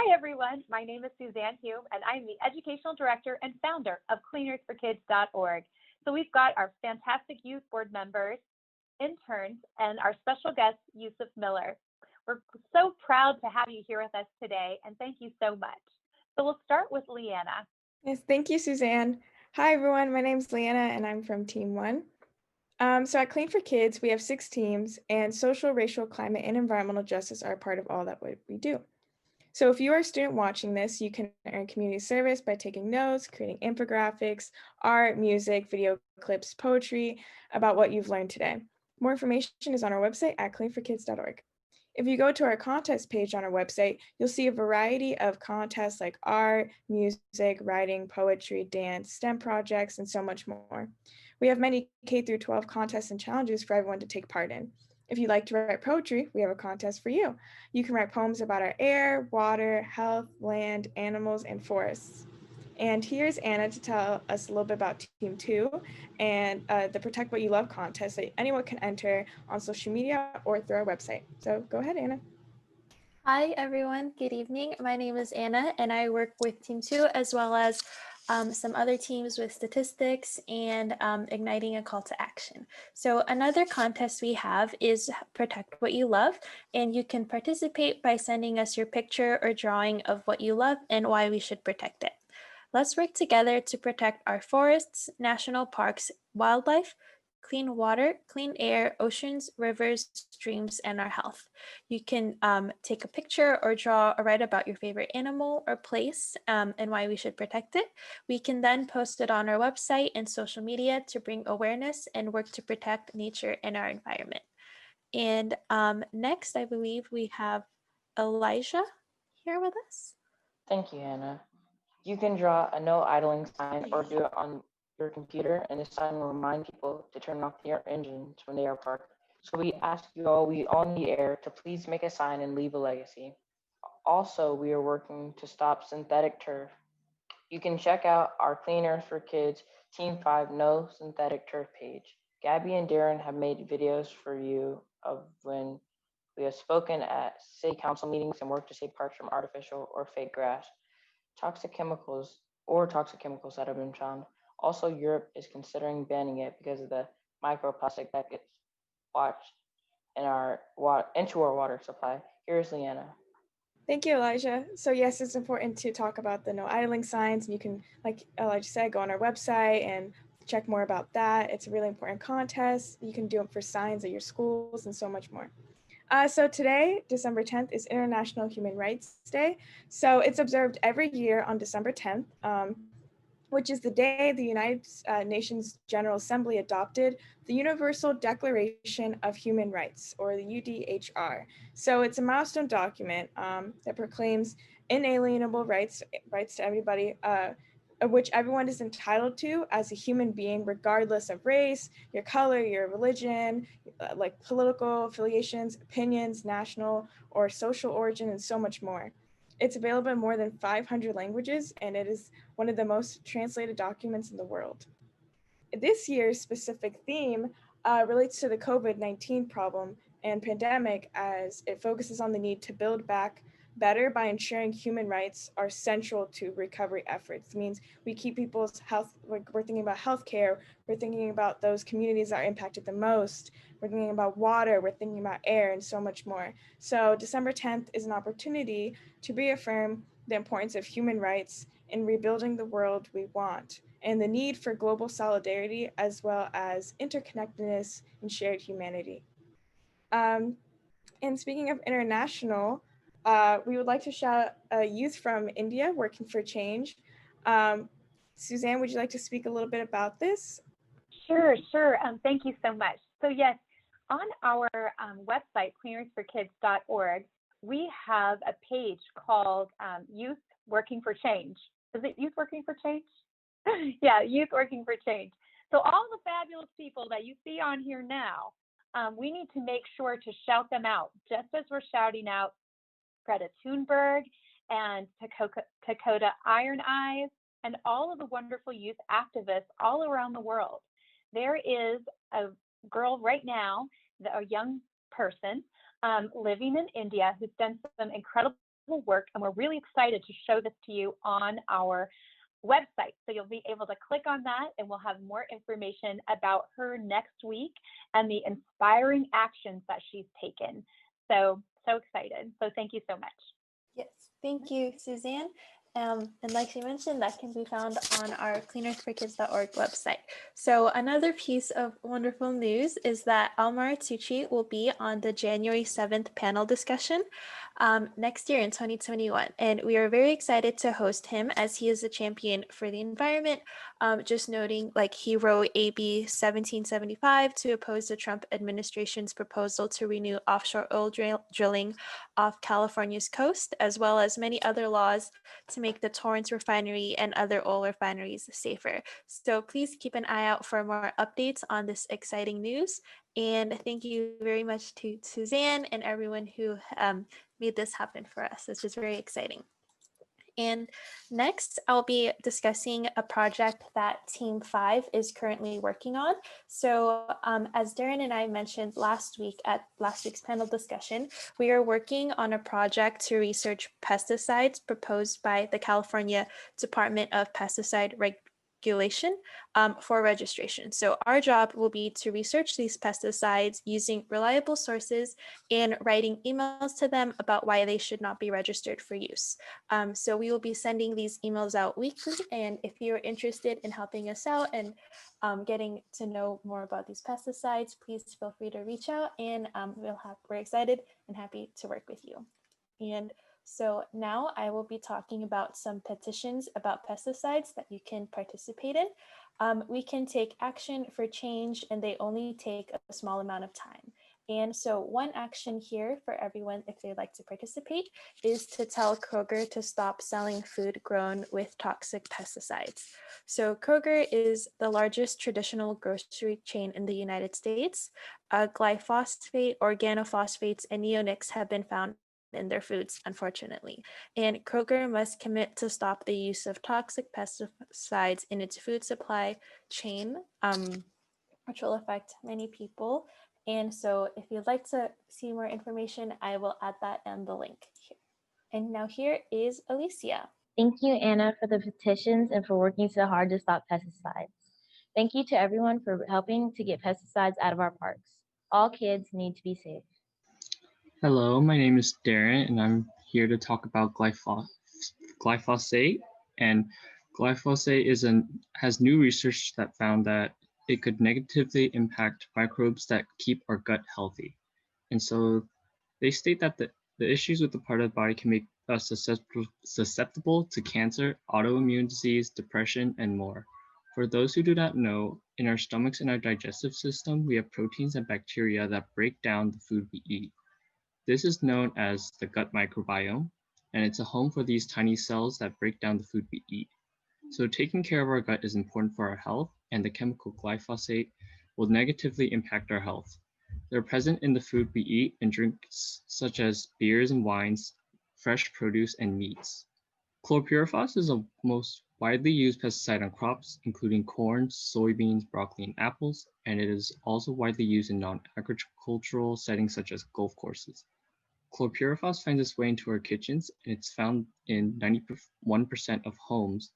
Hi, everyone. My name is Suzanne Hume, and I'm the Educational Director and founder of cleanersforkids.org. So we've got our fantastic youth board members, interns, and our special guest, Yusuf Miller. We're so proud to have you here with us today, and thank you so much. So we'll start with Leanna. Yes, thank you, Suzanne. Hi, everyone. My name's Leanna, and I'm from Team One. So at Clean for Kids, we have 6 teams, and social, racial, climate, and environmental justice are a part of all that we do. So if you are a student watching this, you can earn community service by taking notes, creating infographics, art, music, video clips, poetry about what you've learned today. More information is on our website at cleanforkids.org. If you go to our contest page on our website, you'll see a variety of contests like art, music, writing, poetry, dance, STEM projects, and so much more. We have many K through 12 contests and challenges for everyone to take part in. If you'd like to write poetry, we have a contest for you. You can write poems about our air, water, health, land, animals, and forests. And here's Anna to tell us a little bit about Team 2 and the Protect What You Love contest that anyone can enter on social media or through our website. So go ahead, Anna. Hi, everyone. Good evening. My name is Anna, and I work with Team 2 as well as some other teams with statistics and igniting a call to action. So another contest we have is Protect What You Love, and you can participate by sending us your picture or drawing of what you love and why we should protect it. Let's work together to protect our forests, national parks, wildlife, clean water, clean air, oceans, rivers, streams, and our health. You can take a picture or draw or write about your favorite animal or place and why we should protect it. We can then post it on our website and social media to bring awareness and work to protect nature and our environment. And next, I believe we have Elijah here with us. Thank you, Hannah. You can draw a no idling sign or do it on your computer, and the sign will remind people to turn off their engines when they are parked. So we all need air to please make a sign and leave a legacy. Also, we are working to stop synthetic turf. You can check out our Clean Earth for Kids Team 5 No Synthetic Turf page. Gabby and Darren have made videos for you of when we have spoken at city council meetings and worked to save parks from artificial or fake grass, toxic chemicals that have been found. Also, Europe is considering banning it because of the microplastic that gets washed into our water supply. Here's Leanna. Thank you, Elijah. So yes, it's important to talk about the no idling signs. And you can, like Elijah said, go on our website and check more about that. It's a really important contest. You can do them for signs at your schools and so much more. So today, December 10th, is International Human Rights Day. So it's observed every year on December 10th, which is the day the United Nations General Assembly adopted the Universal Declaration of Human Rights, or the UDHR. So it's a milestone document that proclaims inalienable rights to everybody, of which everyone is entitled to as a human being, regardless of race, your color, your religion, like political affiliations, opinions, national or social origin, and so much more. It's available in more than 500 languages, and it is one of the most translated documents in the world. This year's specific theme relates to the COVID-19 problem and pandemic, as it focuses on the need to build back better by ensuring human rights are central to recovery efforts. It means we keep people's health, like we're thinking about healthcare, we're thinking about those communities that are impacted the most, we're thinking about water, we're thinking about air, and so much more. So December 10th is an opportunity to reaffirm the importance of human rights in rebuilding the world we want, and the need for global solidarity as well as interconnectedness and shared humanity. And speaking of international, we would like to shout a youth from India working for change. Suzanne, would you like to speak a little bit about this? Sure. Thank you so much. So yes, on our website, cleanersforkids.org, we have a page called Youth Working for Change. Is it Youth Working for Change? Yeah, Youth Working for Change. So all the fabulous people that you see on here now, we need to make sure to shout them out, just as we're shouting out Greta Thunberg and Dakota Iron Eyes and all of the wonderful youth activists all around the world. There is a girl right now, a young person living in India who's done some incredible will work, and we're really excited to show this to you on our website. So you'll be able to click on that, and we'll have more information about her next week and the inspiring actions that she's taken. So excited. So thank you so much. Yes, thank you, Suzanne. And like she mentioned, that can be found on our cleanearthforkids.org website. So another piece of wonderful news is that Almar Tucci will be on the January 7th panel discussion next year in 2021. And we are very excited to host him as he is a champion for the environment. Just noting, like, he wrote AB 1775 to oppose the Trump administration's proposal to renew offshore oil drilling off California's coast, as well as many other laws to make the Torrance refinery and other oil refineries safer. So please keep an eye out for more updates on this exciting news. And thank you very much to Suzanne and everyone who made this happen for us. It's just very exciting. And next, I'll be discussing a project that Team 5 is currently working on. So as Darren and I mentioned last week at last week's panel discussion, we are working on a project to research pesticides proposed by the California Department of Pesticide Regulation for registration. So our job will be to research these pesticides using reliable sources and writing emails to them about why they should not be registered for use. So we will be sending these emails out weekly, and if you're interested in helping us out and getting to know more about these pesticides, please feel free to reach out, and we're excited and happy to work with you. And so now I will be talking about some petitions about pesticides that you can participate in. We can take action for change, and they only take a small amount of time. And so one action here for everyone, if they'd like to participate, is to tell Kroger to stop selling food grown with toxic pesticides. So Kroger is the largest traditional grocery chain in the United States. Glyphosate, organophosphates, and neonics have been found in their foods, unfortunately. And Kroger must commit to stop the use of toxic pesticides in its food supply chain, which will affect many people. And so if you'd like to see more information, I will add that in the link here. And now here is Alicia. Thank you, Anna, for the petitions and for working so hard to stop pesticides. Thank you to everyone for helping to get pesticides out of our parks. All kids need to be safe. Hello, my name is Darren, and I'm here to talk about glyphosate. And glyphosate has new research that found that it could negatively impact microbes that keep our gut healthy. And so they state that the issues with the part of the body can make us susceptible to cancer, autoimmune disease, depression, and more. For those who do not know, in our stomachs and our digestive system, we have proteins and bacteria that break down the food we eat. This is known as the gut microbiome, and it's a home for these tiny cells that break down the food we eat. So taking care of our gut is important for our health, and the chemical glyphosate will negatively impact our health. They're present in the food we eat and drinks, such as beers and wines, fresh produce, and meats. Chlorpyrifos is the most widely used pesticide on crops, including corn, soybeans, broccoli, and apples, and it is also widely used in non-agricultural settings such as golf courses. Chlorpyrifos finds its way into our kitchens, and it's found in 91% of homes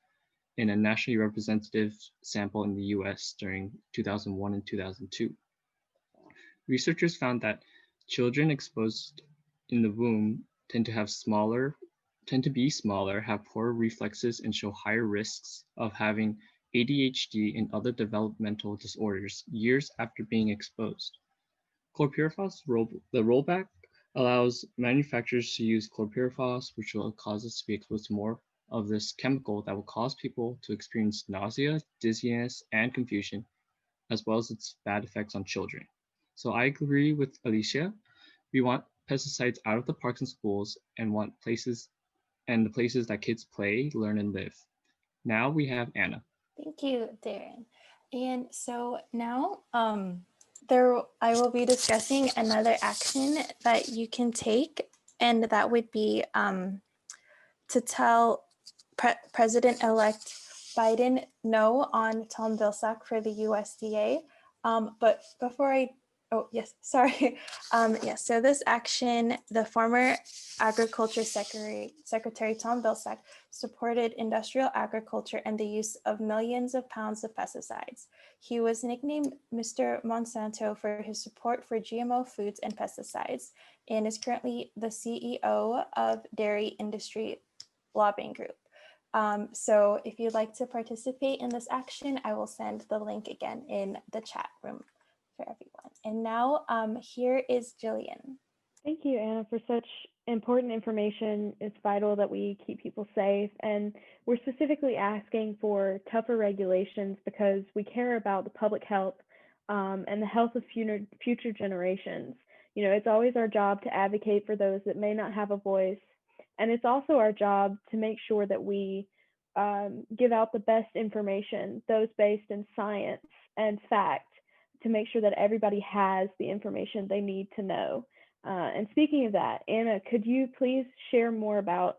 in a nationally representative sample in the US during 2001 and 2002. Researchers found that children exposed in the womb tend to be smaller, have poorer reflexes, and show higher risks of having ADHD and other developmental disorders years after being exposed. Chlorpyrifos, the rollback allows manufacturers to use chlorpyrifos, which will cause us to be exposed to more of this chemical that will cause people to experience nausea, dizziness, and confusion, as well as its bad effects on children. So I agree with Alicia. We want pesticides out of the parks and schools and want the places that kids play, learn, and live. Now we have Anna. Thank you, Darren. And so now I will be discussing another action that you can take, and that would be to tell President-elect Biden no on Tom Vilsack for the USDA. But before I Oh, yes, sorry. Yes, so this action, the former Agriculture Secretary Tom Vilsack supported industrial agriculture and the use of millions of pounds of pesticides. He was nicknamed Mr. Monsanto for his support for GMO foods and pesticides, and is currently the CEO of Dairy Industry Lobbying Group. So if you'd like to participate in this action, I will send the link again in the chat room for everyone. And now here is Jillian. Thank you, Anna, for such important information. It's vital that we keep people safe, and we're specifically asking for tougher regulations because we care about the public health and the health of future generations. You know, it's always our job to advocate for those that may not have a voice, and it's also our job to make sure that we give out the best information, those based in science and fact, to make sure that everybody has the information they need to know. And speaking of that, Anna, could you please share more about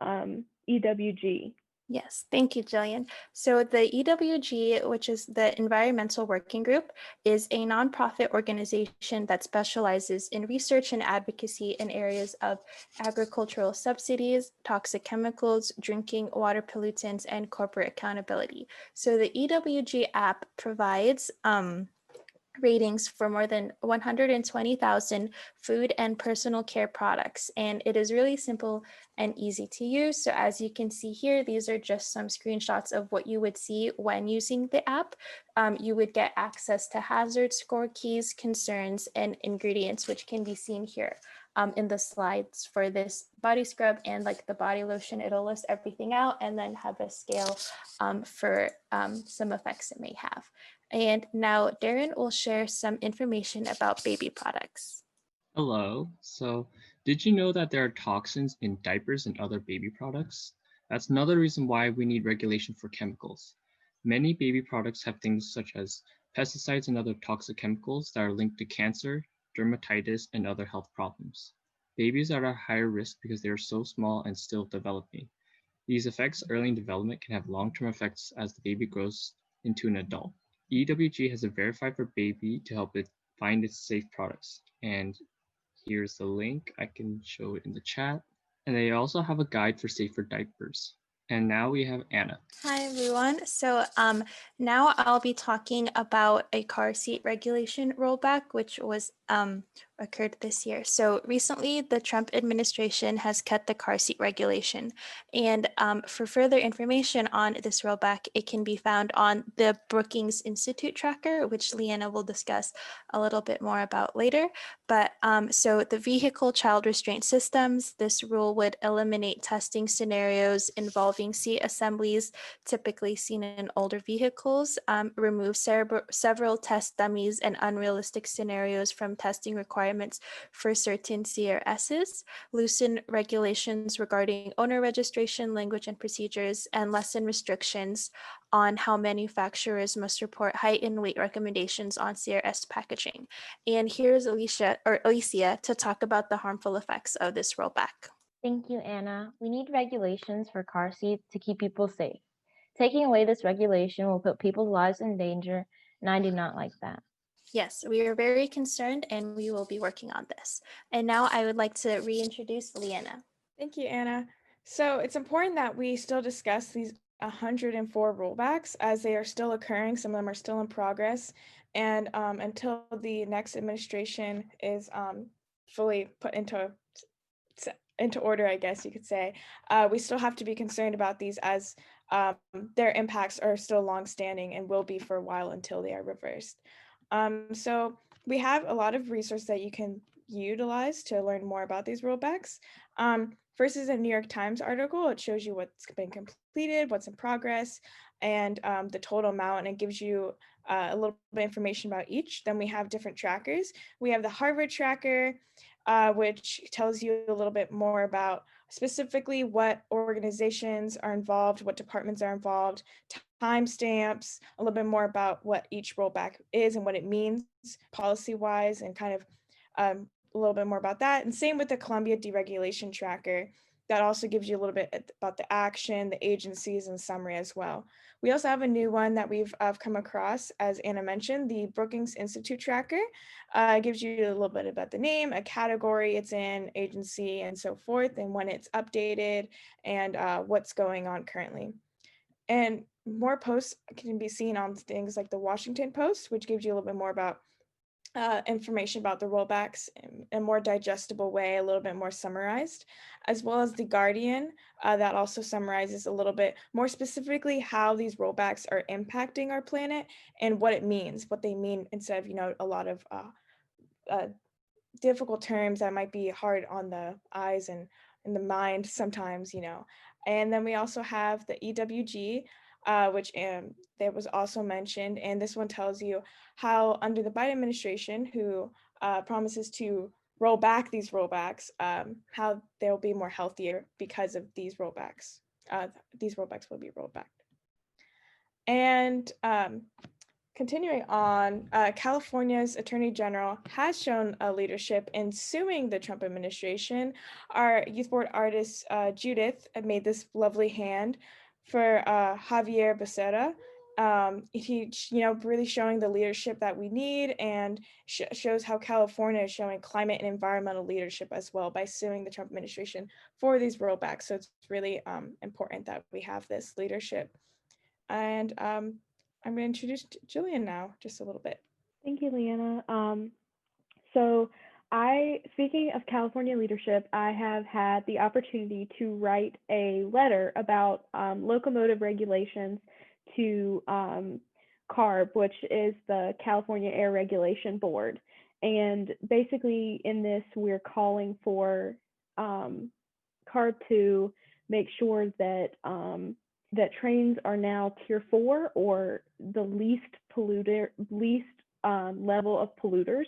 EWG? Yes, thank you, Jillian. So the EWG, which is the Environmental Working Group, is a nonprofit organization that specializes in research and advocacy in areas of agricultural subsidies, toxic chemicals, drinking water pollutants, and corporate accountability. So the EWG app provides ratings for more than 120,000 food and personal care products. And it is really simple and easy to use. So as you can see here, these are just some screenshots of what you would see when using the app. You would get access to hazard score keys, concerns, and ingredients, which can be seen here in the slides for this body scrub and like the body lotion. It'll list everything out and then have a scale for some effects it may have. And now Darren will share some information about baby products. Hello. So, did you know that there are toxins in diapers and other baby products? That's another reason why we need regulation for chemicals. Many baby products have things such as pesticides and other toxic chemicals that are linked to cancer, dermatitis, and other health problems. Babies are at a higher risk because they are so small and still developing. These effects early in development can have long-term effects as the baby grows into an adult. EWG has a verified for baby to help it find its safe products. And here's the link. I can show it in the chat. And they also have a guide for safer diapers. And now we have Anna. Hi, everyone. So now I'll be talking about a car seat regulation rollback, which was occurred this year. So recently, the Trump administration has cut the car seat regulation. And for further information on this rollback, it can be found on the Brookings Institute tracker, which Leanna will discuss a little bit more about later. But so the vehicle child restraint systems, this rule would eliminate testing scenarios involving seat assemblies typically seen in older vehicles, remove several test dummies and unrealistic scenarios from testing requirements for certain CRSs, loosen regulations regarding owner registration, language and procedures, and lessen restrictions on how manufacturers must report height and weight recommendations on CRS packaging. And here's Alicia to talk about the harmful effects of this rollback. Thank you, Anna. We need regulations for car seats to keep people safe. Taking away this regulation will put people's lives in danger, and I do not like that. Yes, we are very concerned and we will be working on this. And now I would like to reintroduce Leanna. Thank you, Anna. So it's important that we still discuss these 104 rollbacks as they are still occurring. Some of them are still in progress. And until the next administration is fully put into order, I guess you could say, we still have to be concerned about these as their impacts are still longstanding and will be for a while until they are reversed. So we have a lot of resources that you can utilize to learn more about these rollbacks. First is a New York Times article. It shows you what's been completed, what's in progress, and the total amount, and it gives you a little bit of information about each. Then we have different trackers. We have the Harvard tracker, which tells you a little bit more about specifically what organizations are involved, what departments are involved, timestamps, a little bit more about what each rollback is and what it means policy-wise, and kind of a little bit more about that. And same with the Columbia deregulation tracker. that also gives you a little bit about the action, the agencies, and summary as well. We also have a new one that we've come across, as Anna mentioned, the Brookings Institute Tracker. It gives you a little bit about the name, a category it's in, agency, and so forth, and when it's updated, and what's going on currently. And more posts can be seen on things like the Washington Post, which gives you a little bit more about information about the rollbacks in a more digestible way, a little bit more summarized, as well as the Guardian, that also summarizes a little bit more specifically how these rollbacks are impacting our planet and what it means, what they mean, instead of, a lot of difficult terms that might be hard on the eyes and the mind sometimes, And then we also have the EWG, which that was also mentioned. And this one tells you how under the Biden administration, who promises to roll back these rollbacks, how they'll be more healthier because of these rollbacks. These rollbacks will be rolled back. And continuing on, California's Attorney General has shown leadership in suing the Trump administration. Our youth board artist, Judith, made this lovely hand for Javier Becerra. He, really showing the leadership that we need, and shows how California is showing climate and environmental leadership as well by suing the Trump administration for these rollbacks. So it's really important that we have this leadership. And I'm going to introduce Jillian now, just a little bit. Thank you, Leanna. Speaking of California leadership, I have had the opportunity to write a letter about locomotive regulations to CARB, which is the California Air Regulation Board. And basically in this, we're calling for CARB to make sure that that trains are now tier 4, or the least level of polluters.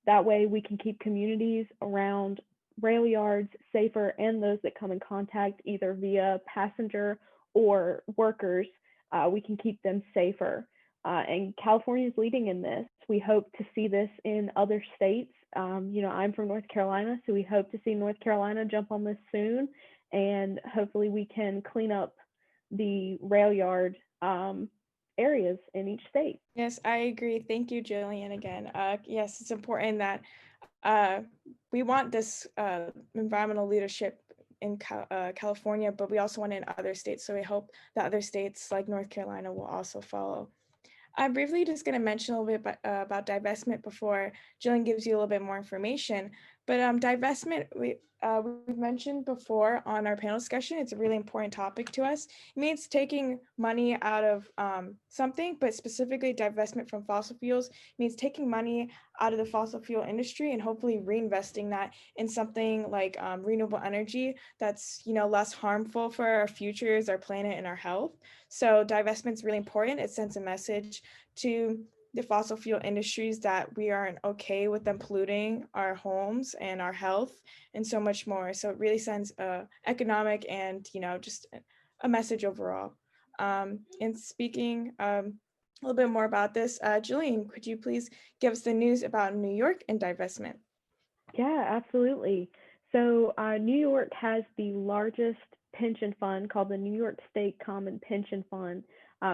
That way we can keep communities around rail yards safer, and those that come in contact either via passenger or workers, we can keep them safer. And California is leading in this. We hope to see this in other states. I'm from North Carolina, so we hope to see North Carolina jump on this soon, and hopefully we can clean up the rail yard areas in each state. Yes, I agree. Thank you, Jillian, again. Yes, it's important that we want this environmental leadership in California, but we also want it in other states. So we hope that other states like North Carolina will also follow. I'm briefly just going to mention a little bit about divestment before Jillian gives you a little bit more information. But divestment, we've mentioned before on our panel discussion, it's a really important topic to us. It means taking money out of something, but specifically divestment from fossil fuels means taking money out of the fossil fuel industry and hopefully reinvesting that in something like renewable energy that's less harmful for our futures, our planet, and our health. So divestment is really important. It sends a message to the fossil fuel industries that we aren't okay with them polluting our homes and our health and so much more. So it really sends economic and just a message overall. And speaking a little bit more about this, Jillian, could you please give us the news about New York and divestment? Yeah, absolutely. So New York has the largest pension fund called the New York State Common Pension Fund.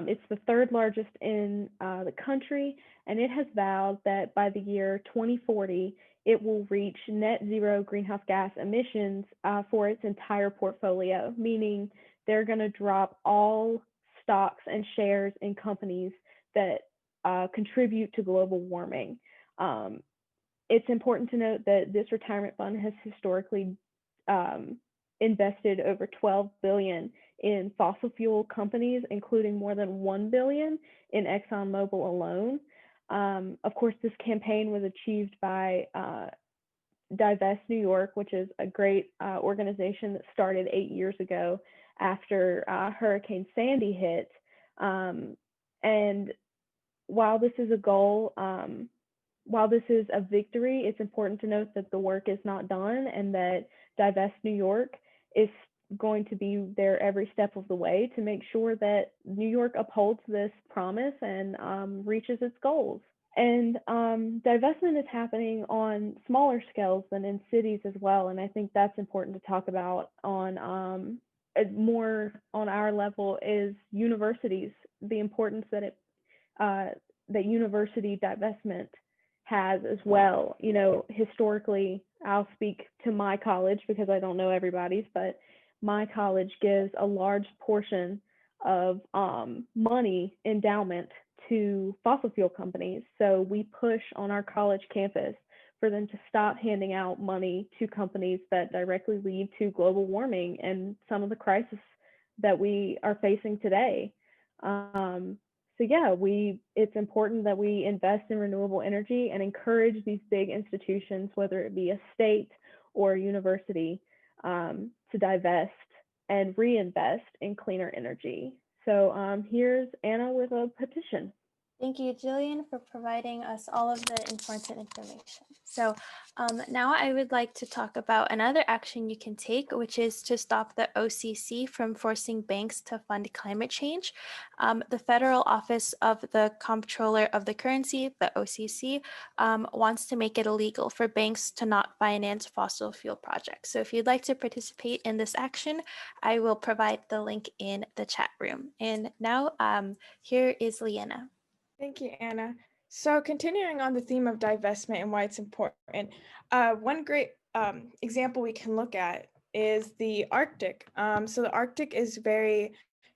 It's the third largest in the country, and it has vowed that by the year 2040, it will reach net zero greenhouse gas emissions for its entire portfolio, meaning they're going to drop all stocks and shares in companies that contribute to global warming. It's important to note that this retirement fund has historically invested over $12 billion in fossil fuel companies, including more than $1 billion in ExxonMobil alone. Of course, this campaign was achieved by Divest New York, which is a great organization that started 8 years ago after Hurricane Sandy hit. And while this is a goal, while this is a victory, it's important to note that the work is not done, and that Divest New York is going to be there every step of the way to make sure that New York upholds this promise and reaches its goals. And divestment is happening on smaller scales than in cities as well. And I think that's important to talk about on more on our level is universities, the importance that that university divestment has as well. You know, historically, I'll speak to my college because I don't know everybody's, but my college gives a large portion of money endowment to fossil fuel companies. So we push on our college campus for them to stop handing out money to companies that directly lead to global warming and some of the crises that we are facing today. So yeah, it's important that we invest in renewable energy and encourage these big institutions, whether it be a state or a university, to divest and reinvest in cleaner energy. So here's Anna with a petition. Thank you, Jillian, for providing us all of the important information. So now I would like to talk about another action you can take, which is to stop the OCC from forcing banks to fund climate change. The Federal Office of the Comptroller of the Currency, the OCC, wants to make it illegal for banks to not finance fossil fuel projects. So if you'd like to participate in this action, I will provide the link in the chat room. And now here is Leanna. Thank you, Anna. So continuing on the theme of divestment and why it's important, one great example we can look at is the Arctic. So the Arctic is very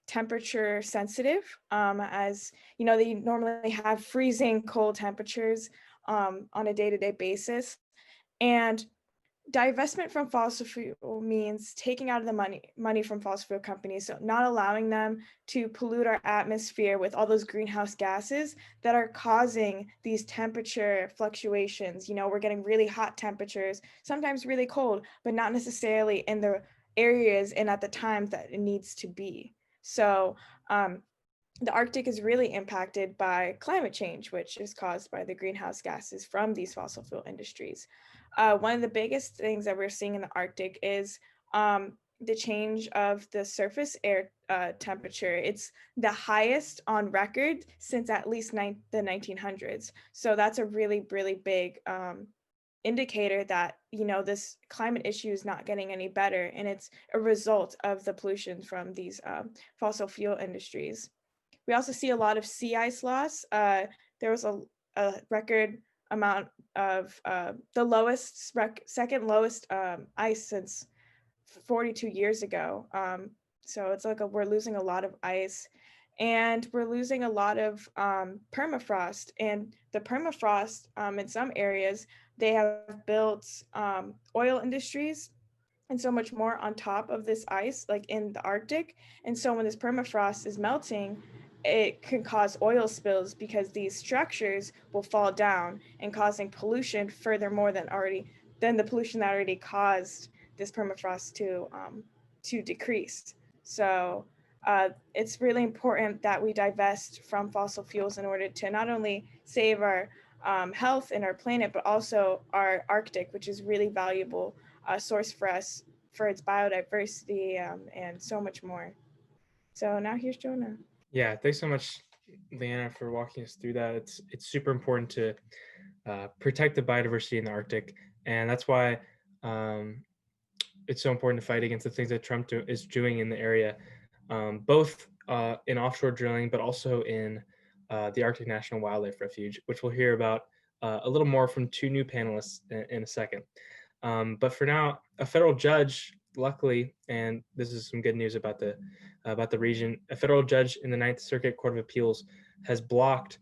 temperature sensitive, as you know, they normally have freezing cold temperatures on a day-to-day basis. And divestment from fossil fuel means taking out of the money from fossil fuel companies, so not allowing them to pollute our atmosphere with all those greenhouse gases that are causing these temperature fluctuations. You know, we're getting really hot temperatures, sometimes really cold, but not necessarily in the areas and at the time that it needs to be. So the Arctic is really impacted by climate change, which is caused by the greenhouse gases from these fossil fuel industries. One of the biggest things that we're seeing in the Arctic is the change of the surface air temperature. It's the highest on record since at least the 1900s. So that's a really, really big indicator that, you know, this climate issue is not getting any better, and it's a result of the pollution from these fossil fuel industries. We also see a lot of sea ice loss. There was a record amount of the lowest, second lowest ice since 42 years ago. So it's like we're losing a lot of ice, and we're losing a lot of permafrost. And the permafrost in some areas, they have built oil industries and so much more on top of this ice, like in the Arctic. And so when this permafrost is melting, it can cause oil spills because these structures will fall down and causing pollution furthermore than the pollution that already caused this permafrost to decrease. So it's really important that we divest from fossil fuels in order to not only save our health and our planet, but also our Arctic, which is really valuable source for us for its biodiversity and so much more. So now here's Jonah. Yeah, thanks so much, Leanna, for walking us through that. It's super important to protect the biodiversity in the Arctic, and that's why it's so important to fight against the things that Trump is doing in the area, both in offshore drilling, but also in the Arctic National Wildlife Refuge, which we'll hear about a little more from two new panelists in a second. But for now, a federal judge, luckily, and this is some good news about the region, a federal judge in the Ninth Circuit Court of Appeals has blocked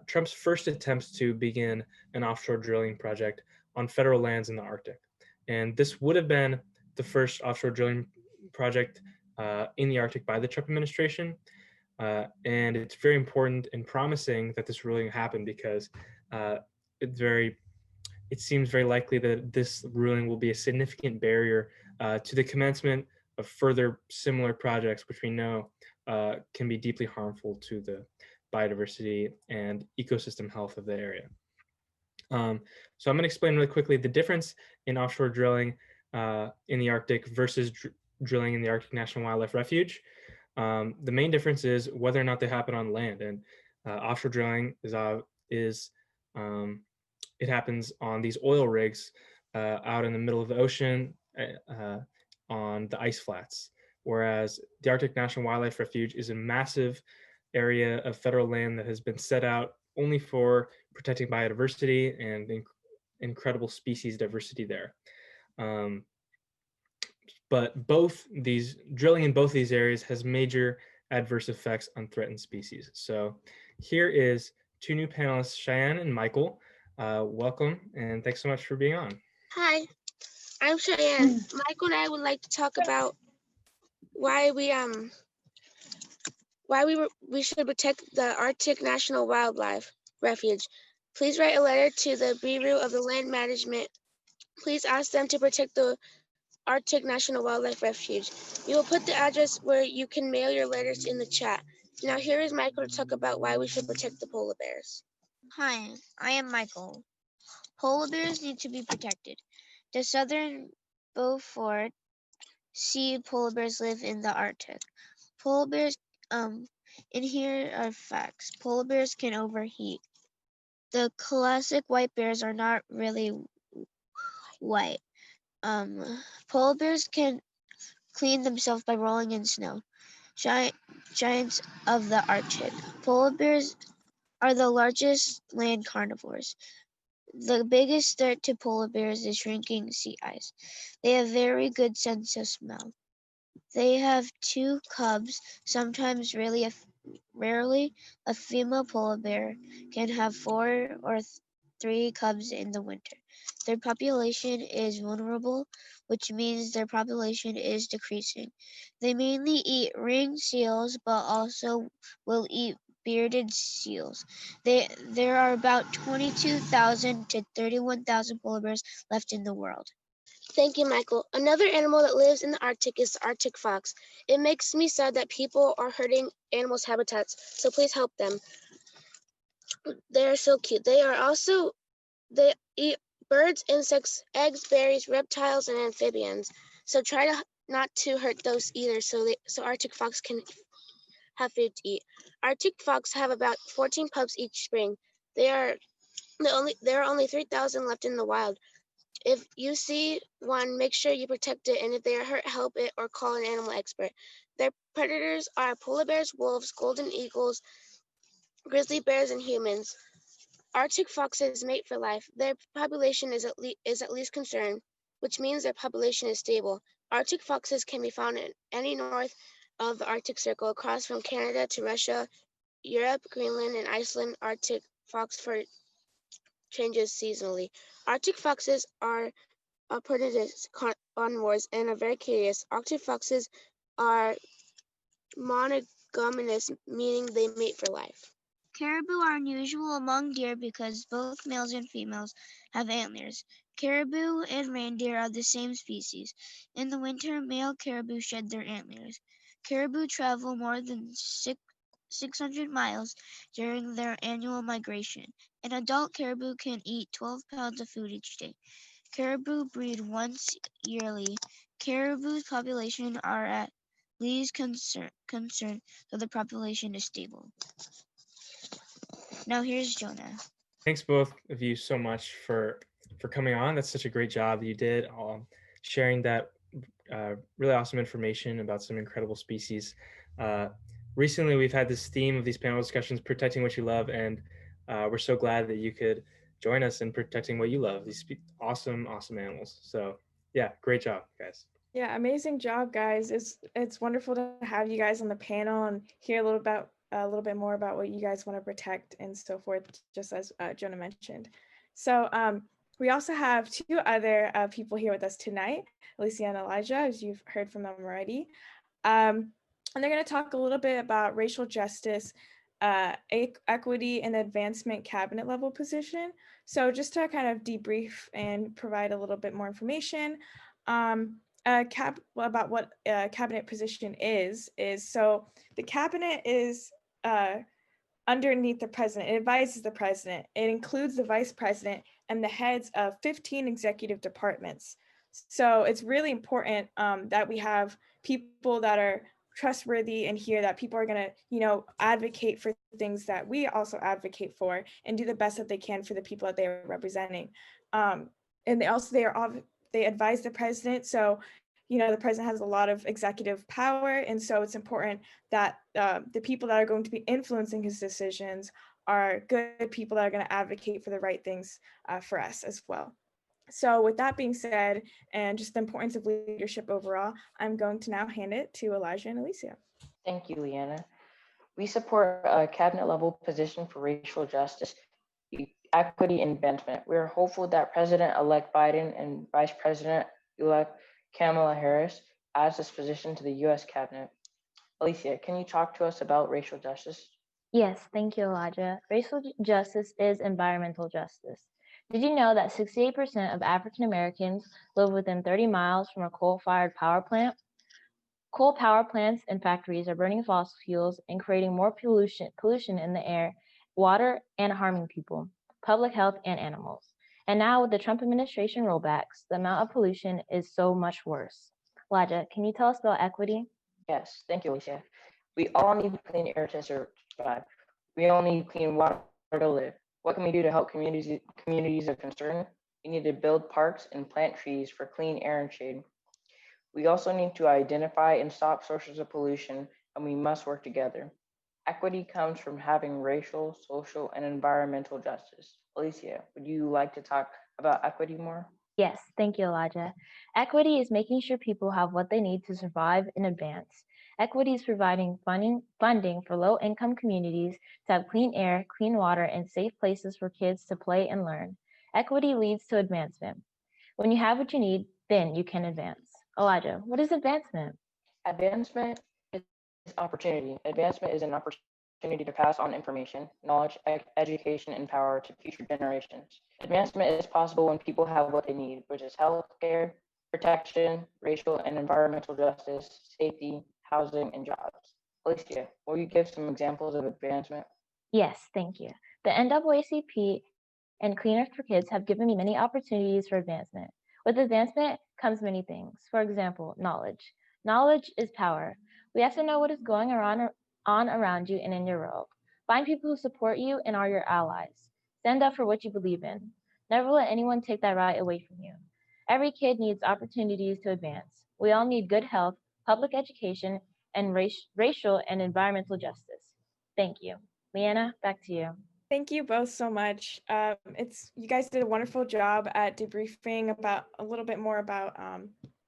Trump's first attempts to begin an offshore drilling project on federal lands in the Arctic. And this would have been the first offshore drilling project in the Arctic by the Trump administration. And it's very important and promising that this ruling happened because it seems very likely that this ruling will be a significant barrier to the commencement of further similar projects, which we know can be deeply harmful to the biodiversity and ecosystem health of the area. So I'm going to explain really quickly the difference in offshore drilling in the Arctic versus drilling in the Arctic National Wildlife Refuge. The main difference is whether or not they happen on land, and offshore drilling is It happens on these oil rigs out in the middle of the ocean on the ice flats. Whereas the Arctic National Wildlife Refuge is a massive area of federal land that has been set out only for protecting biodiversity and incredible species diversity there. But both these drilling in both these areas has major adverse effects on threatened species. So here is two new panelists, Cheyenne and Michael. Welcome, and thanks so much for being on. Hi, I'm Cheyenne. Michael and I would like to talk about why we should protect the Arctic National Wildlife Refuge. Please write a letter to the Bureau of the Land Management. Please ask them to protect the Arctic National Wildlife Refuge. We will put the address where you can mail your letters in the chat. Now here is Michael to talk about why we should protect the polar bears. Hi, I am Michael. Polar bears need to be protected. The southern Beaufort Sea polar bears live in the Arctic. Polar bears, and here are facts. Polar bears can overheat. The classic white bears are not really white. Polar bears can clean themselves by rolling in snow. Giants of the Arctic. Polar bears are the largest land carnivores. The biggest threat to polar bears is shrinking sea ice. They have very good sense of smell. They have 2 cubs, sometimes rarely a female polar bear can have 4 or 3 cubs in the winter. Their population is vulnerable, which means their population is decreasing. They mainly eat ringed seals, but also will eat bearded seals. There are about 22,000 to 31,000 polar bears left in the world. Thank you, Michael. Another animal that lives in the Arctic is the Arctic fox. It makes me sad that people are hurting animals' habitats, so please help them. They are so cute. They eat birds, insects, eggs, berries, reptiles, and amphibians. So try not to hurt those either, so Arctic fox can have food to eat. Arctic fox have about 14 pups each spring. There are only 3,000 left in the wild. If you see one, make sure you protect it, and if they are hurt, help it or call an animal expert. Their predators are polar bears, wolves, golden eagles, grizzly bears, and humans. Arctic foxes mate for life. Their population is at least concerned, which means their population is stable. Arctic foxes can be found in any north of the Arctic Circle, across from Canada to Russia, Europe, Greenland, and Iceland. Arctic fox fur changes seasonally. Arctic foxes are predators, carnivores, and are very curious. Arctic foxes are monogamous, meaning they mate for life. Caribou are unusual among deer because both males and females have antlers. Caribou and reindeer are the same species. In the winter, male caribou shed their antlers. Caribou travel more than 600 miles during their annual migration. An adult caribou can eat 12 pounds of food each day. Caribou breed once yearly. Caribou's population are at least concerned, so the population is stable. Now here's Jonah. Thanks both of you so much for coming on. That's such a great job that you did, sharing that really awesome information about some incredible species. Recently, we've had this theme of these panel discussions, protecting what you love, and we're so glad that you could join us in protecting what you love, these awesome animals. So yeah, great job, guys. Yeah, amazing job, guys. It's wonderful to have you guys on the panel and hear a little bit more about what you guys want to protect and so forth, just as Jonah mentioned. So we also have 2 other people here with us tonight, Alicia and Elijah, as you've heard from them already. And they're going to talk a little bit about racial justice, equity, and advancement cabinet level position. So just to kind of debrief and provide a little bit more information about what cabinet position is so the cabinet is underneath the president. It advises the president. It includes the vice president and the heads of 15 executive departments. So it's really important that we have people that are trustworthy and hear that people are going to, you know, advocate for things that we also advocate for and do the best that they can for the people that they are representing. And they advise the president. So, you know, the president has a lot of executive power. And so it's important that the people that are going to be influencing his decisions are good people that are going to advocate for the right things for us as well. So with that being said, and just the importance of leadership overall, I'm going to now hand it to Elijah and Alicia. Thank you, Leanna. We support a cabinet level position for racial justice, equity, and advancement. We are hopeful that President-elect Biden and Vice President-elect Kamala Harris adds this position to the U.S. cabinet. Alicia, can you talk to us about racial justice? Yes, thank you, Elijah. Racial justice is environmental justice. Did you know that 68% of African Americans live within 30 miles from a coal-fired power plant? Coal power plants and factories are burning fossil fuels and creating more pollution in the air, water, and harming people, public health, and animals. And now with the Trump administration rollbacks, the amount of pollution is so much worse. Elijah, can you tell us about equity? Yes, thank you, Alicia. We all need clean air to survive. We all need clean water to live. What can we do to help communities of concern? We need to build parks and plant trees for clean air and shade. We also need to identify and stop sources of pollution, and we must work together. Equity comes from having racial, social, and environmental justice. Alicia, would you like to talk about equity more? Yes, thank you, Elijah. Equity is making sure people have what they need to survive and advance. Equity is providing funding for low-income communities to have clean air, clean water, and safe places for kids to play and learn. Equity leads to advancement. When you have what you need, then you can advance. Elijah, what is advancement? Advancement is opportunity. Advancement is an opportunity to pass on information, knowledge, education, and power to future generations. Advancement is possible when people have what they need, which is health care, protection, racial and environmental justice, safety, housing, and jobs. Alicia, will you give some examples of advancement? Yes, thank you. The NAACP and Clean Earth for Kids have given me many opportunities for advancement. With advancement comes many things. For example, knowledge. Knowledge is power. We have to know what is going on around you and in your world. Find people who support you and are your allies. Stand up for what you believe in. Never let anyone take that right away from you. Every kid needs opportunities to advance. We all need good health, public education, and racial and environmental justice. Thank you. Leanna, back to you. Thank you both so much. You guys did a wonderful job at debriefing about a little bit more about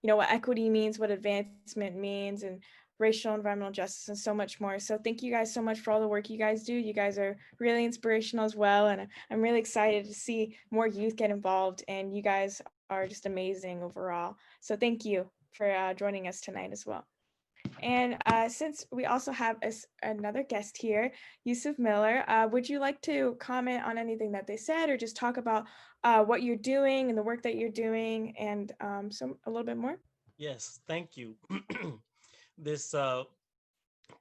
you know, what equity means, what advancement means, and racial and environmental justice, and so much more. So thank you guys so much for all the work you guys do. You guys are really inspirational as well, and I'm really excited to see more youth get involved. And you guys are just amazing overall. So thank you for joining us tonight as well. And since we also have another guest here, Yusuf Miller, would you like to comment on anything that they said, or just talk about what you're doing and the work that you're doing, and a little bit more? Yes, thank you. This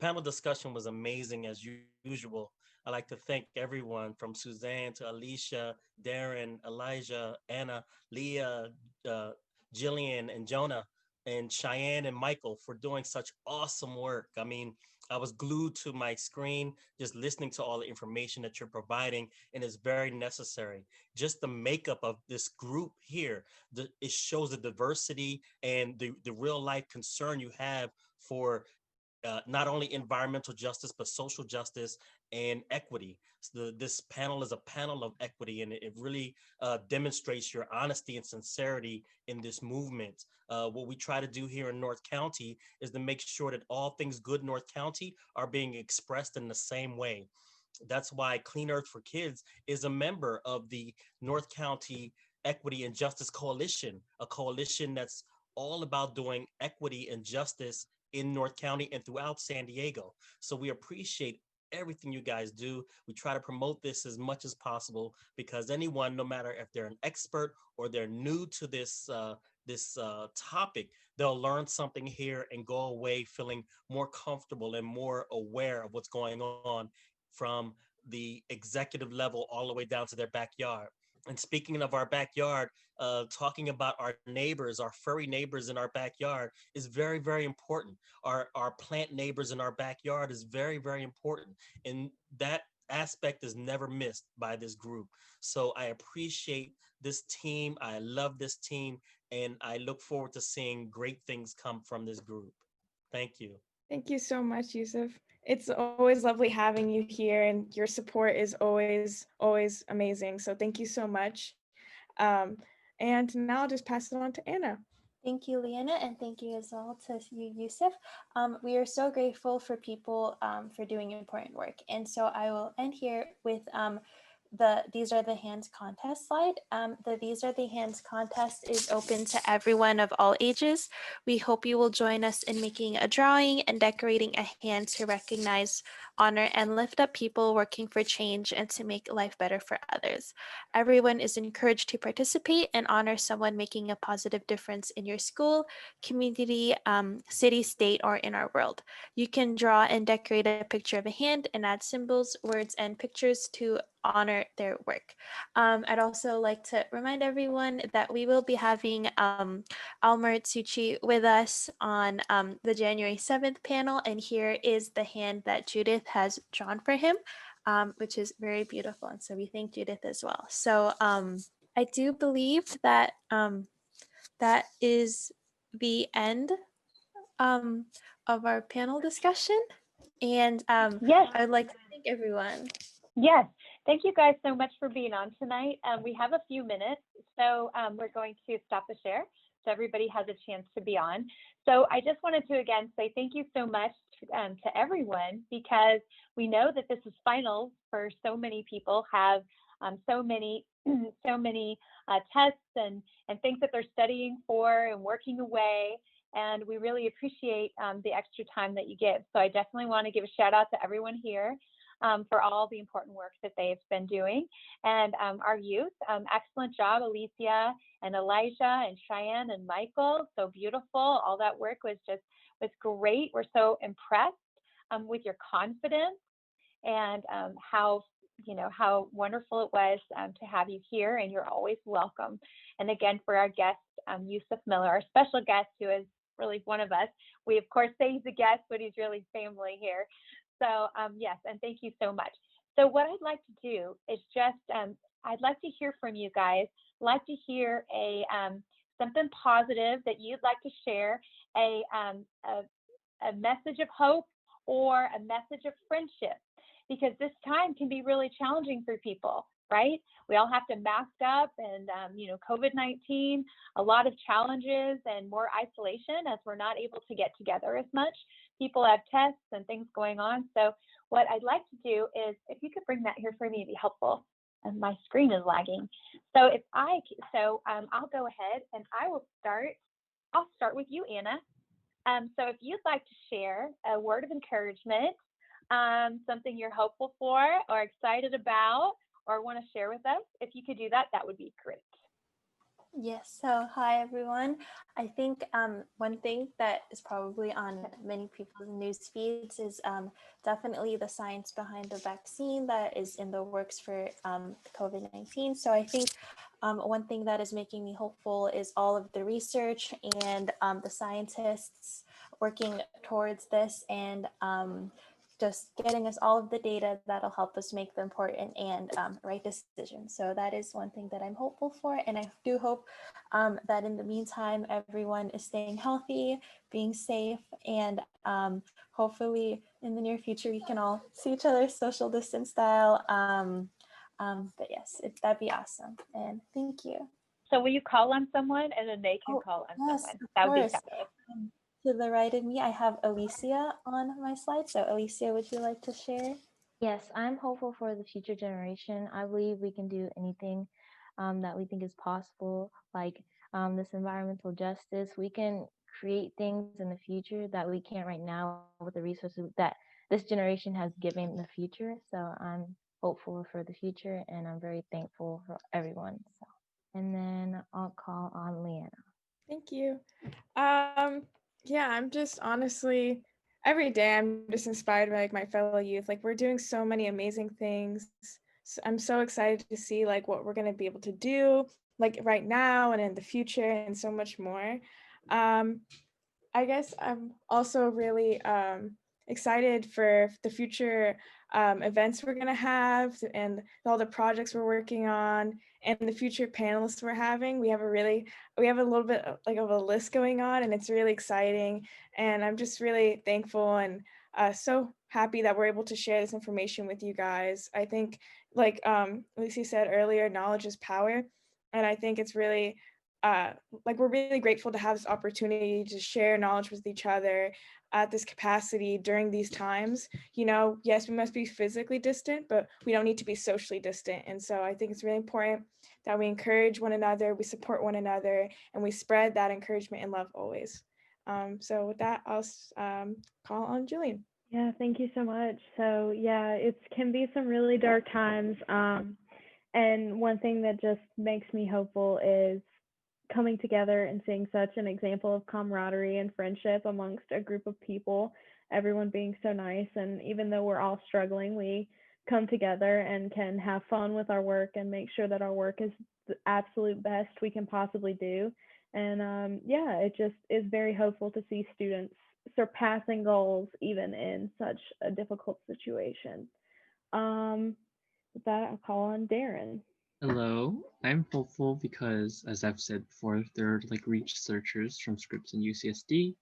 panel discussion was amazing as usual. I'd like to thank everyone from Suzanne to Alicia, Darren, Elijah, Anna, Leah, Jillian, and Jonah, and Cheyenne and Michael for doing such awesome work. I mean, I was glued to my screen just listening to all the information that you're providing, and it's very necessary. Just the makeup of this group here, it shows the diversity and the real life concern you have for not only environmental justice, but social justice and equity. So this panel is a panel of equity, and it really demonstrates your honesty and sincerity in this movement. What we try to do here in North County is to make sure that all things good North County are being expressed in the same way. That's why Clean Earth for Kids is a member of the North County Equity and Justice Coalition, a coalition that's all about doing equity and justice in North County and throughout San Diego. So we appreciate everything you guys do. We try to promote this as much as possible because anyone, no matter if they're an expert or they're new to this topic, they'll learn something here and go away feeling more comfortable and more aware of what's going on from the executive level all the way down to their backyard. And speaking of our backyard, talking about our neighbors, our furry neighbors in our backyard is very, very important. Our plant neighbors in our backyard is very, very important. And that aspect is never missed by this group. So I appreciate this team. I love this team. And I look forward to seeing great things come from this group. Thank you. Thank you so much, Yusuf. It's always lovely having you here, and your support is always amazing. So thank you so much. And now I'll just pass it on to Anna. Thank you, Leanna, and thank you as well to you, Yusuf. We are so grateful for people for doing important work. And so I will end here with the These Are the Hands contest slide. The These Are the Hands contest is open to everyone of all ages. We hope you will join us in making a drawing and decorating a hand to recognize, honor, and lift up people working for change and to make life better for others. Everyone is encouraged to participate and honor someone making a positive difference in your school, community, city, state, or in our world. You can draw and decorate a picture of a hand and add symbols, words, and pictures to honor their work. I'd also like to remind everyone that we will be having Almer Tsuchi with us on the January 7th panel, and here is the hand that Judith has drawn for him, which is very beautiful, and so we thank Judith as well. So I do believe that that is the end of our panel discussion, and Yes. I would like to thank everyone. Yes. Thank you guys so much for being on tonight. We have a few minutes, so we're going to stop the share so everybody has a chance to be on. So I just wanted to again say thank you so much to everyone, because we know that this is finals for so many people, have so many tests and things that they're studying for and working away. And we really appreciate the extra time that you give. So I definitely want to give a shout out to everyone here for all the important work that they've been doing. And our youth, excellent job, Alicia and Elijah and Cheyenne and Michael. So beautiful. All that work was great. We're so impressed with your confidence and how wonderful it was to have you here, and you're always welcome. And again, for our guest, Yusuf Miller, our special guest, who is really one of us. We of course say he's a guest, but he's really family here. So yes, and thank you so much. So what I'd like to do is just, I'd like to hear from you guys. I'd like to hear something positive that you'd like to share, a message of hope or a message of friendship, because this time can be really challenging for people, right? We all have to mask up, and COVID-19, a lot of challenges and more isolation as we're not able to get together as much. People have tests and things going on. So what I'd like to do is, if you could bring that here for me, it'd be helpful. And my screen is lagging. So I'll go ahead and I will start. I'll start with you, Anna. So if you'd like to share a word of encouragement, something you're hopeful for or excited about or want to share with us, if you could do that, that would be great. Yes, so hi everyone. I think one thing that is probably on many people's news feeds is definitely the science behind the vaccine that is in the works for COVID-19. So I think one thing that is making me hopeful is all of the research and the scientists working towards this, and just getting us all of the data that'll help us make the important and right decisions. So that is one thing that I'm hopeful for. And I do hope that in the meantime, everyone is staying healthy, being safe, and hopefully in the near future, we can all see each other social distance style. But yes, that'd be awesome. And thank you. So will you call on someone and then they can call on yes, someone? That would be fabulous. To the right of me, I have Alicia on my slide. So Alicia, would you like to share? Yes, I'm hopeful for the future generation. I believe we can do anything that we think is possible, like this environmental justice. We can create things in the future that we can't right now with the resources that this generation has given the future. So I'm hopeful for the future, and I'm very thankful for everyone. So, and then I'll call on Leanna. Thank you. Yeah, I'm just honestly, every day I'm just inspired by like my fellow youth. Like, we're doing so many amazing things So I'm so excited to see like what we're going to be able to do like right now and in the future and so much more. Um, I guess I'm also really excited for the future events we're going to have and all the projects we're working on and the future panelists we're having. We have a little bit like of a list going on, and it's really exciting. And I'm just really thankful and so happy that we're able to share this information with you guys. I think like Lucy said earlier, knowledge is power. And I think it's really like we're really grateful to have this opportunity to share knowledge with each other at this capacity during these times. You know, yes, we must be physically distant, but we don't need to be socially distant. And so I think it's really important that we encourage one another, we support one another, and we spread that encouragement and love always. So with that, I'll call on Julian. Yeah, thank you so much. So yeah, it can be some really dark times. And one thing that just makes me hopeful is coming together and seeing such an example of camaraderie and friendship amongst a group of people, everyone being so nice. And even though we're all struggling, we come together and can have fun with our work and make sure that our work is the absolute best we can possibly do. And yeah, it just is very hopeful to see students surpassing goals even in such a difficult situation. With that, I'll call on Darren. Hello, I'm hopeful because, as I've said before, there are like researchers from Scripps and UCSD,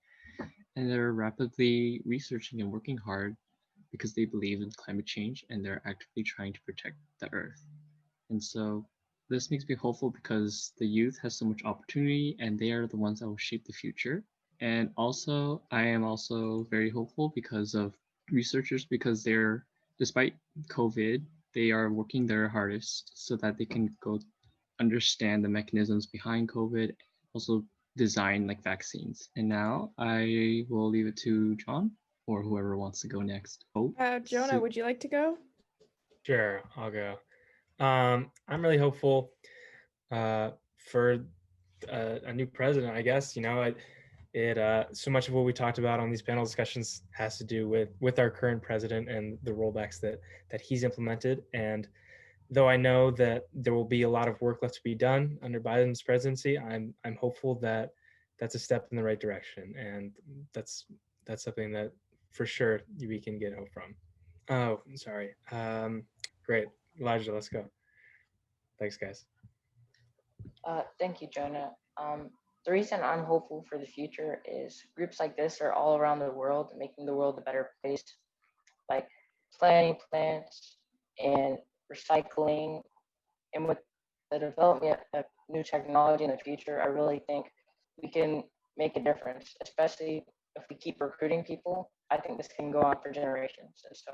and they're rapidly researching and working hard because they believe in climate change and they're actively trying to protect the Earth. And so this makes me hopeful because the youth has so much opportunity and they are the ones that will shape the future. And also, I am also very hopeful because of researchers because they're, despite COVID, they are working their hardest so that they can go understand the mechanisms behind COVID, also design like vaccines. And now I will leave it to John or whoever wants to go next. Oh, Jonah, would you like to go? Sure, I'll go. I'm really hopeful for a new president. I guess so much of what we talked about on these panel discussions has to do with our current president and the rollbacks that he's implemented. And though I know that there will be a lot of work left to be done under Biden's presidency, I'm hopeful that that's a step in the right direction, and that's something that for sure we can get hope from. Oh, sorry. Great, Elijah, let's go. Thanks, guys. Thank you, Jonah. The reason I'm hopeful for the future is groups like this are all around the world, making the world a better place, like planting plants and recycling. And with the development of new technology in the future, I really think we can make a difference, especially if we keep recruiting people. I think this can go on for generations. And so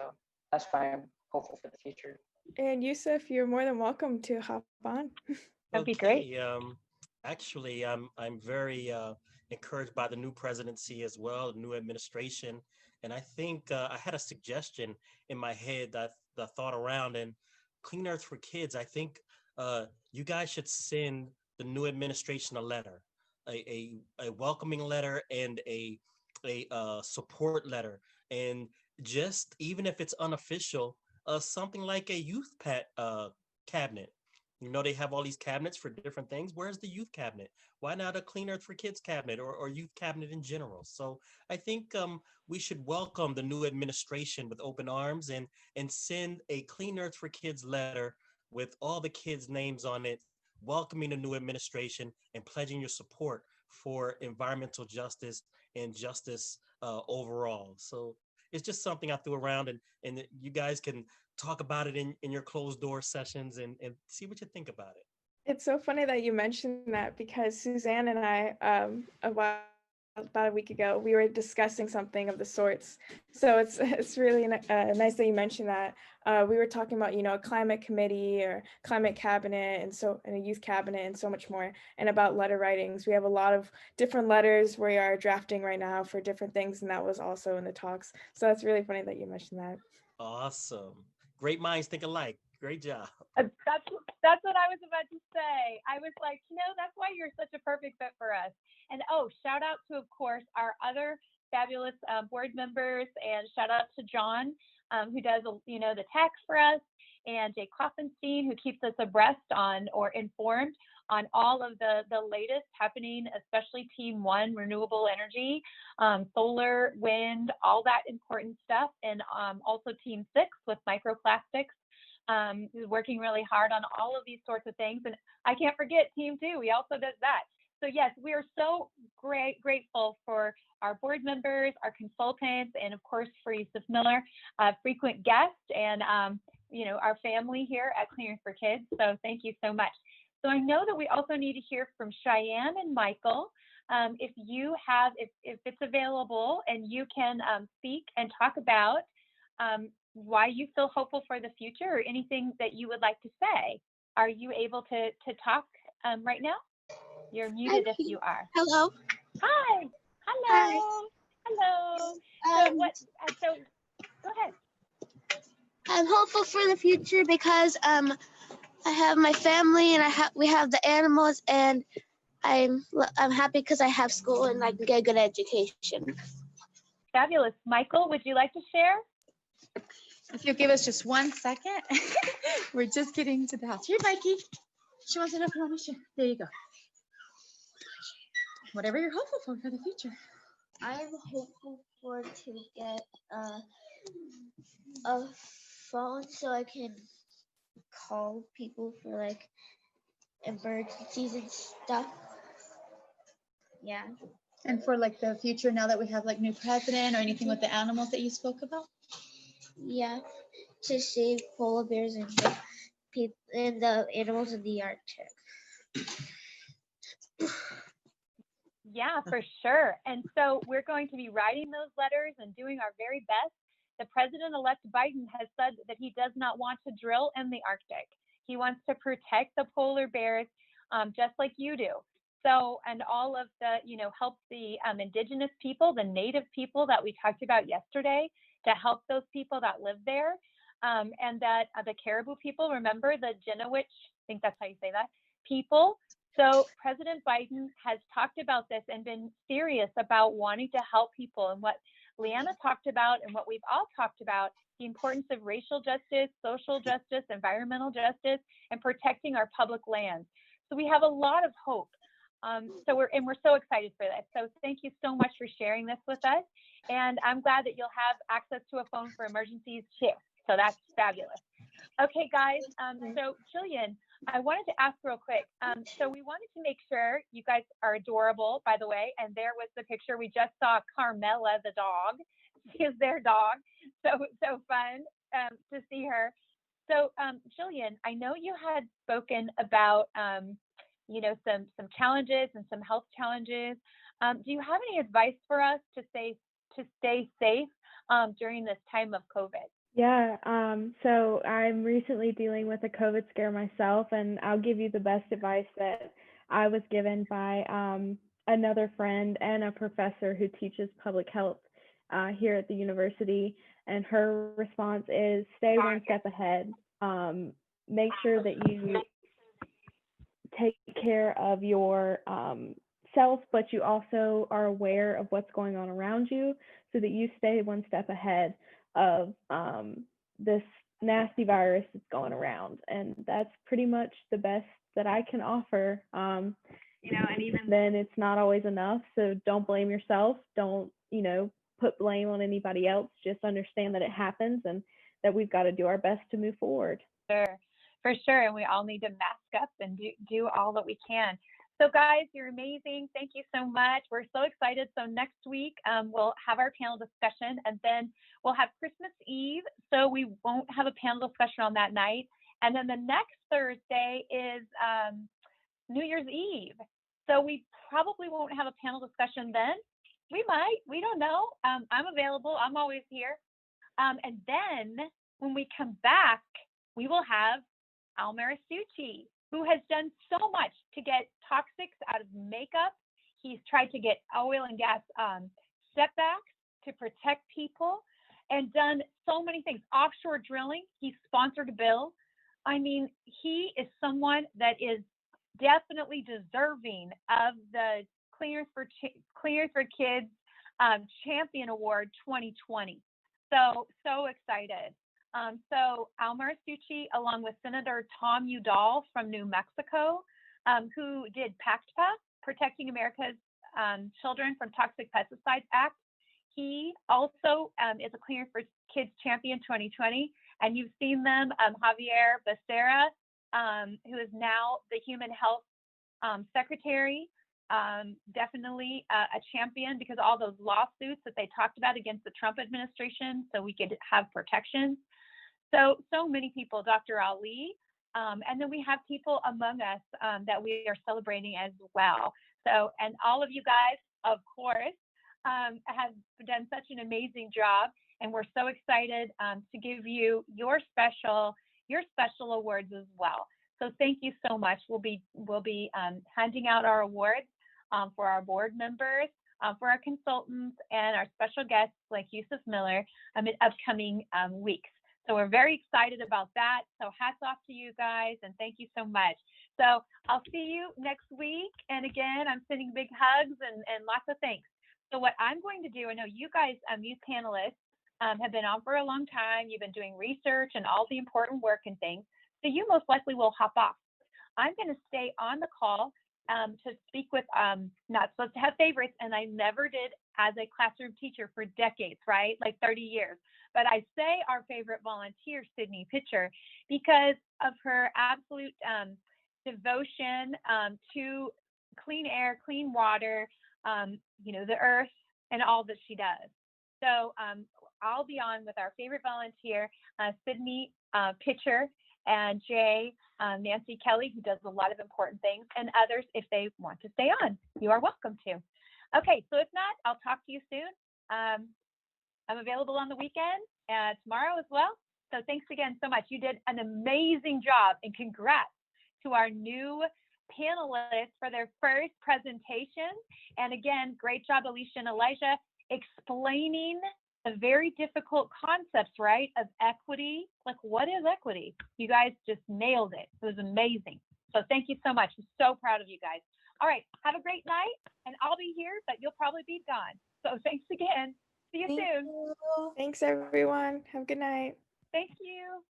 that's why I'm hopeful for the future. And Yusuf, you're more than welcome to hop on. That'd be great. Actually, I'm very encouraged by the new presidency as well, the new administration, and I think I had a suggestion in my head that thought around. And Clean Earth for Kids, I think you guys should send the new administration a letter, a welcoming letter and a support letter, and just even if it's unofficial, something like a cabinet. You know, they have all these cabinets for different things. Where's the youth cabinet? Why not a Clean Earth for Kids cabinet or youth cabinet in general? So I think we should welcome the new administration with open arms and send a Clean Earth for Kids letter with all the kids' names on it, welcoming the new administration and pledging your support for environmental justice and justice overall. So it's just something I threw around, and you guys can talk about it in your closed door sessions and see what you think about it. It's so funny that you mentioned that because Suzanne and I, about a week ago, we were discussing something of the sorts. So it's really nice that you mentioned that. We were talking about, you know, a climate committee or climate cabinet and a youth cabinet and so much more, and about letter writings. We have a lot of different letters we are drafting right now for different things, and that was also in the talks. So that's really funny that you mentioned that. Awesome. Great minds think alike. Great job. That's what I was about to say. I was like, you know, that's why you're such a perfect fit for us. And shout out to, of course, our other fabulous board members, and shout out to John. who does, the text for us, and Jay Klopfenstein, who keeps us abreast on or informed on all of the latest happening, especially Team One, renewable energy, solar, wind, all that important stuff. And also Team Six with microplastics, who's working really hard on all of these sorts of things. And I can't forget Team Two, he also does that. So yes, we are so grateful for our board members, our consultants, and of course for Yusuf Miller, frequent guest, and our family here at Cleaners for Kids. So thank you so much. So I know that we also need to hear from Cheyenne and Michael. If it's available and you can speak and talk about why you feel hopeful for the future or anything that you would like to say. Are you able to talk right now? You're muted if you are. Hello. Hi. Hello. Hello. So go ahead. I'm hopeful for the future because I have my family and we have the animals, and I'm happy because I have school and I can get a good education. Fabulous. Michael, would you like to share? If you'll give us just 1 second, we're just getting to the house. Here, Mikey. She wants to know if you want to share. There you go. Whatever you're hopeful for the future. I'm hopeful to get a phone so I can call people for like emergencies and stuff. Yeah. And for like the future, now that we have like new president or anything with the animals that you spoke about? Yeah, to save polar bears and the people and the animals in the Arctic. Yeah, for sure. And so we're going to be writing those letters and doing our very best. The President-elect Biden has said that he does not want to drill in the Arctic. He wants to protect the polar bears, just like you do. So, and all of the, help the indigenous people, the native people that we talked about yesterday, to help those people that live there. And that the caribou people, remember the Jinowich, I think that's how you say that, people. So President Biden has talked about this and been serious about wanting to help people, and what Leanna talked about and what we've all talked about, the importance of racial justice, social justice, environmental justice, and protecting our public lands. So we have a lot of hope. So we're so excited for this. So thank you so much for sharing this with us. And I'm glad that you'll have access to a phone for emergencies too. So that's fabulous. Okay, guys. So Jillian, I wanted to ask real quick. So we wanted to make sure you guys are adorable, by the way. And there was the picture. We just saw Carmela, the dog. She is their dog. So fun to see her. So Jillian, I know you had spoken about some challenges and some health challenges. Do you have any advice for us to stay safe during this time of COVID? Yeah, so I'm recently dealing with a COVID scare myself, and I'll give you the best advice that I was given by another friend and a professor who teaches public health here at the university. And her response is stay one step ahead. Make sure that you take care of your self, but you also are aware of what's going on around you so that you stay one step ahead of this nasty virus that's going around. And that's pretty much the best that I can offer. And even then it's not always enough. So don't blame yourself. Don't, put blame on anybody else. Just understand that it happens and that we've got to do our best to move forward. Sure, for sure. And we all need to mask up and do all that we can. So guys, you're amazing. Thank you so much. We're so excited. So next week, we'll have our panel discussion, and then we'll have Christmas Eve. So we won't have a panel discussion on that night. And then the next Thursday is New Year's Eve. So we probably won't have a panel discussion then. We might, we don't know. I'm available. I'm always here. And then when we come back, we will have Al Marisucci, who has done so much to get toxics out of makeup. He's tried to get oil and gas setbacks to protect people and done so many things. Offshore drilling, he sponsored a bill. I mean, he is someone that is definitely deserving of the Cleaners for Kids Champion Award 2020. So excited. So Almar Suchi, along with Senator Tom Udall from New Mexico, who did PACTPA, Protecting America's Children from Toxic Pesticides Act. He also is a Cleaner for Kids Champion 2020, and you've seen them, Javier Becerra, who is now the Human Health Secretary, definitely a champion because all those lawsuits that they talked about against the Trump administration so we could have protections. So many people, Dr. Ali, and then we have people among us that we are celebrating as well. So, and all of you guys, of course, have done such an amazing job, and we're so excited to give you your special awards as well. So thank you so much. We'll be handing out our awards for our board members, for our consultants, and our special guests like Yusuf Miller in upcoming weeks. So we're very excited about that. So hats off to you guys, and thank you so much. So I'll see you next week. And again, I'm sending big hugs and lots of thanks. So what I'm going to do, I know you guys, you panelists, have been on for a long time. You've been doing research and all the important work and things. So you most likely will hop off. I'm going to stay on the call to speak with, not supposed to have favorites, and I never did as a classroom teacher for decades, right? Like 30 years. But I say our favorite volunteer, Sydney Pitcher, because of her absolute devotion to clean air, clean water, the earth, and all that she does. So I'll be on with our favorite volunteer, Sydney Pitcher, and Jay, Nancy Kelly, who does a lot of important things, and others if they want to stay on. You are welcome to. Okay, so if not, I'll talk to you soon. I'm available on the weekend tomorrow as well. So thanks again so much. You did an amazing job, and congrats to our new panelists for their first presentation. And again, great job, Alicia and Elijah, explaining the very difficult concepts, right, of equity. Like, what is equity? You guys just nailed it. It was amazing. So thank you so much. I'm so proud of you guys. All right, have a great night, and I'll be here, but you'll probably be gone. So thanks again. See you soon. Thanks, everyone. Have a good night. Thank you.